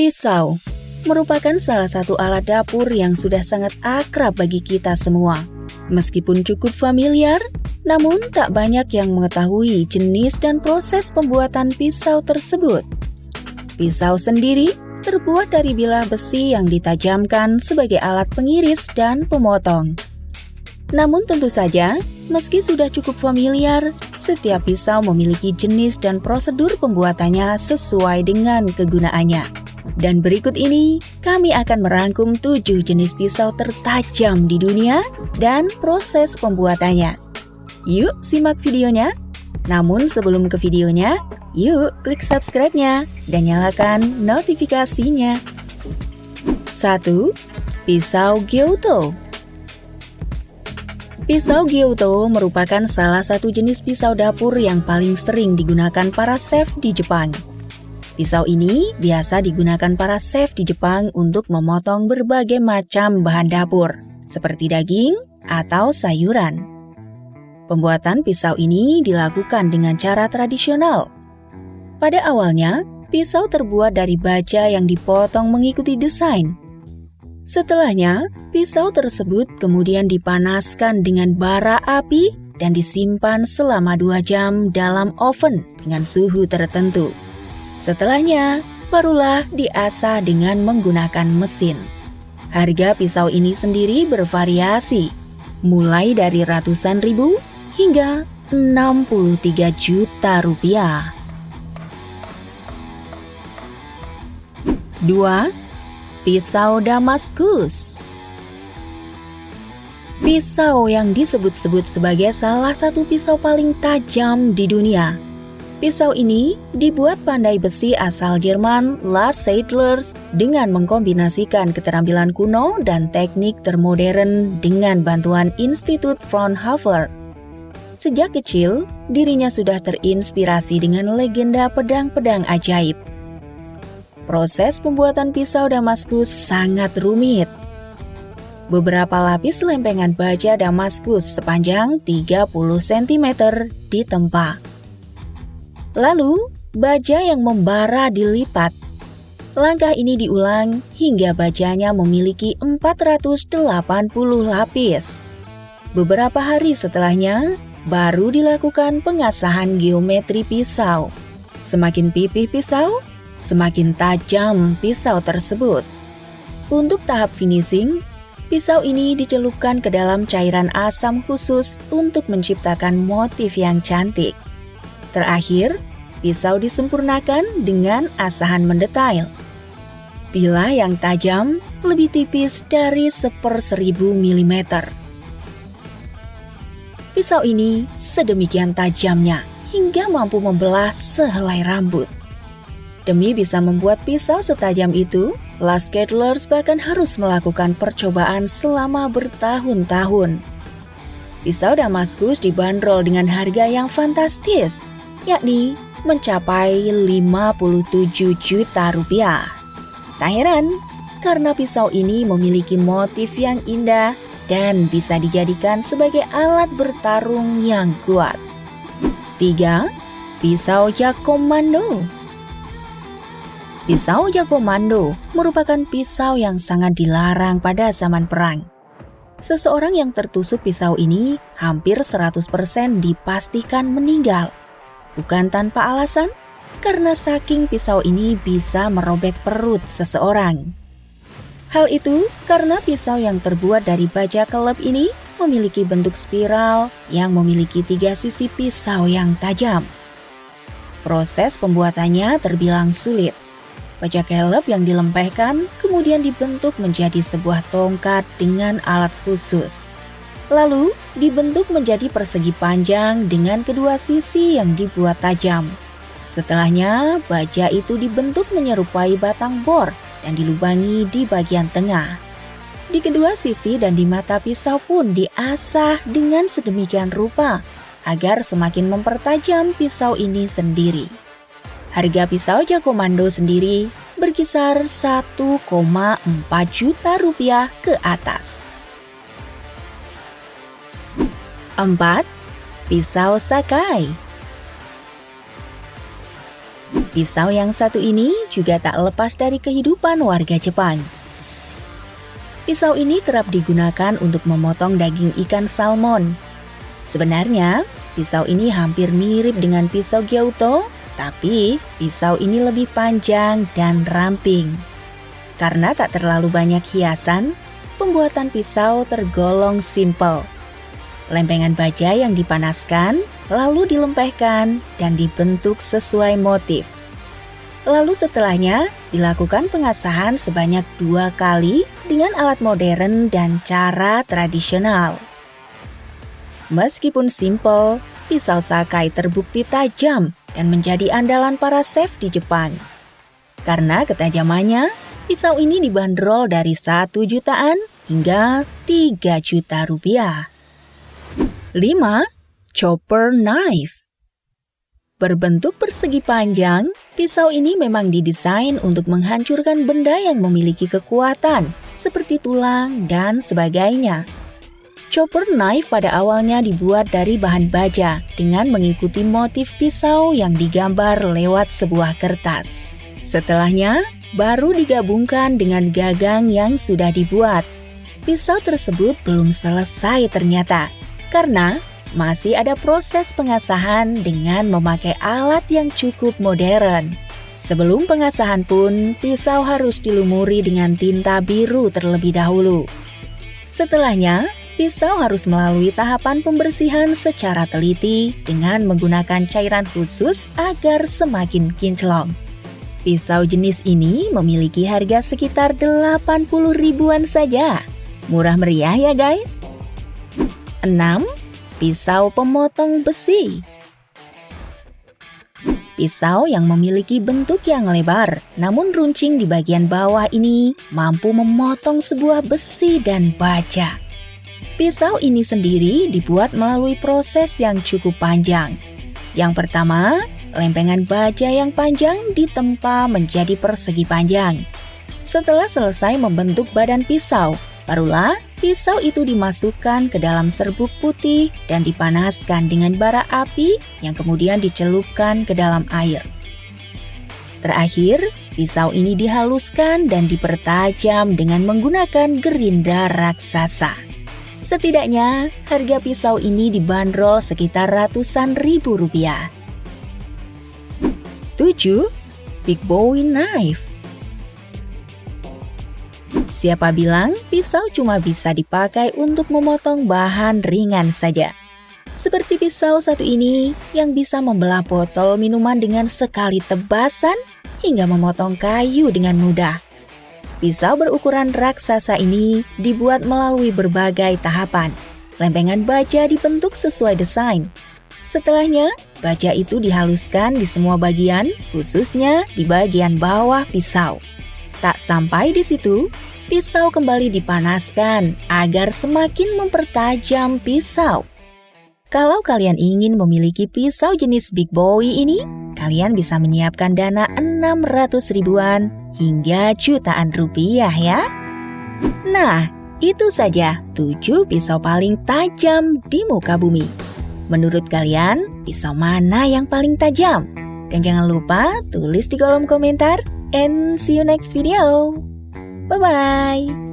Pisau merupakan salah satu alat dapur yang sudah sangat akrab bagi kita semua. Meskipun cukup familiar, namun tak banyak yang mengetahui jenis dan proses pembuatan pisau tersebut. Pisau sendiri terbuat dari bilah besi yang ditajamkan sebagai alat pengiris dan pemotong. Namun tentu saja, meski sudah cukup familiar, setiap pisau memiliki jenis dan prosedur pembuatannya sesuai dengan kegunaannya. Dan berikut ini, kami akan merangkum 7 jenis pisau tertajam di dunia dan proses pembuatannya. Yuk simak videonya. Namun sebelum ke videonya, yuk klik subscribe-nya dan nyalakan notifikasinya. 1. Pisau Gyuto. Pisau Gyuto merupakan salah satu jenis pisau dapur yang paling sering digunakan para chef di Jepang. Pisau ini biasa digunakan para chef di Jepang untuk memotong berbagai macam bahan dapur, seperti daging atau sayuran. Pembuatan pisau ini dilakukan dengan cara tradisional. Pada awalnya, pisau terbuat dari baja yang dipotong mengikuti desain. Setelahnya, pisau tersebut kemudian dipanaskan dengan bara api dan disimpan selama 2 jam dalam oven dengan suhu tertentu. Setelahnya, barulah diasah dengan menggunakan mesin. Harga pisau ini sendiri bervariasi, mulai dari ratusan ribu hingga 63 juta rupiah. 2. Pisau Damaskus. Pisau yang disebut-sebut sebagai salah satu pisau paling tajam di dunia. Pisau ini dibuat pandai besi asal Jerman Lars Seidlers dengan mengkombinasikan keterampilan kuno dan teknik termodern dengan bantuan Institut Fraunhofer. Sejak kecil, dirinya sudah terinspirasi dengan legenda pedang-pedang ajaib. Proses pembuatan pisau Damaskus sangat rumit. Beberapa lapis lempengan baja Damaskus sepanjang 30 cm ditempa. Lalu, baja yang membara dilipat. Langkah ini diulang hingga bajanya memiliki 480 lapis. Beberapa hari setelahnya, baru dilakukan pengasahan geometri pisau. Semakin pipih pisau, semakin tajam pisau tersebut. Untuk tahap finishing, pisau ini dicelupkan ke dalam cairan asam khusus untuk menciptakan motif yang cantik. Terakhir, pisau disempurnakan dengan asahan mendetail. Bilah yang tajam lebih tipis dari 1/1000 mm. Pisau ini sedemikian tajamnya hingga mampu membelah sehelai rambut. Demi bisa membuat pisau setajam itu, Lars Seidlers bahkan harus melakukan percobaan selama bertahun-tahun. Pisau Damaskus dibanderol dengan harga yang fantastis, yakni mencapai 57 juta rupiah. Tak heran, karena pisau ini memiliki motif yang indah dan bisa dijadikan sebagai alat bertarung yang kuat. 3. Pisau Jakomando. Pisau Jakomando merupakan pisau yang sangat dilarang pada zaman perang. Seseorang yang tertusuk pisau ini hampir 100% dipastikan meninggal. Bukan tanpa alasan, karena saking pisau ini bisa merobek perut seseorang. Hal itu karena pisau yang terbuat dari baja kelep ini memiliki bentuk spiral yang memiliki 3 sisi pisau yang tajam. Proses pembuatannya terbilang sulit. Baja kelep yang dilempehkan kemudian dibentuk menjadi sebuah tongkat dengan alat khusus. Lalu dibentuk menjadi persegi panjang dengan kedua sisi yang dibuat tajam. Setelahnya, baja itu dibentuk menyerupai batang bor dan dilubangi di bagian tengah. Di kedua sisi dan di mata pisau pun diasah dengan sedemikian rupa agar semakin mempertajam pisau ini sendiri. Harga pisau Jakomando sendiri berkisar 1,4 juta rupiah ke atas. 4. Pisau Sakai. Pisau yang satu ini juga tak lepas dari kehidupan warga Jepang. Pisau ini kerap digunakan untuk memotong daging ikan salmon. Sebenarnya, pisau ini hampir mirip dengan pisau gyuto, tapi pisau ini lebih panjang dan ramping. Karena tak terlalu banyak hiasan, pembuatan pisau tergolong simpel. Lempengan baja yang dipanaskan, lalu dilempehkan dan dibentuk sesuai motif. Lalu setelahnya, dilakukan pengasahan sebanyak 2 kali dengan alat modern dan cara tradisional. Meskipun simpel, pisau Sakai terbukti tajam dan menjadi andalan para chef di Jepang. Karena ketajamannya, pisau ini dibanderol dari 1 jutaan hingga 3 juta rupiah. 5. Chopper Knife. Berbentuk persegi panjang, pisau ini memang didesain untuk menghancurkan benda yang memiliki kekuatan, seperti tulang dan sebagainya. Chopper knife pada awalnya dibuat dari bahan baja dengan mengikuti motif pisau yang digambar lewat sebuah kertas. Setelahnya, baru digabungkan dengan gagang yang sudah dibuat. Pisau tersebut belum selesai ternyata, karena masih ada proses pengasahan dengan memakai alat yang cukup modern. Sebelum pengasahan pun, pisau harus dilumuri dengan tinta biru terlebih dahulu. Setelahnya, pisau harus melalui tahapan pembersihan secara teliti dengan menggunakan cairan khusus agar semakin kinclong. Pisau jenis ini memiliki harga sekitar 80 ribuan saja. Murah meriah ya guys. 6. Pisau pemotong besi. Pisau yang memiliki bentuk yang lebar, namun runcing di bagian bawah ini mampu memotong sebuah besi dan baja. Pisau ini sendiri dibuat melalui proses yang cukup panjang. Yang pertama, lempengan baja yang panjang ditempa menjadi persegi panjang. Setelah selesai membentuk badan pisau, barulah pisau itu dimasukkan ke dalam serbuk putih dan dipanaskan dengan bara api yang kemudian dicelupkan ke dalam air. Terakhir, pisau ini dihaluskan dan dipertajam dengan menggunakan gerinda raksasa. Setidaknya, harga pisau ini dibanderol sekitar ratusan ribu rupiah. 7. Big Bowie Knife. Siapa bilang pisau cuma bisa dipakai untuk memotong bahan ringan saja? Seperti pisau satu ini yang bisa membelah botol minuman dengan sekali tebasan hingga memotong kayu dengan mudah. Pisau berukuran raksasa ini dibuat melalui berbagai tahapan. Lempengan baja dibentuk sesuai desain. Setelahnya, baja itu dihaluskan di semua bagian, khususnya di bagian bawah pisau. Tak sampai di situ, pisau kembali dipanaskan agar semakin mempertajam pisau. Kalau kalian ingin memiliki pisau jenis Big Bowie ini, kalian bisa menyiapkan dana 600 ribuan hingga jutaan rupiah ya. Nah, itu saja 7 pisau paling tajam di muka bumi. Menurut kalian, pisau mana yang paling tajam? Dan jangan lupa tulis di kolom komentar. And see you next video. Bye-bye.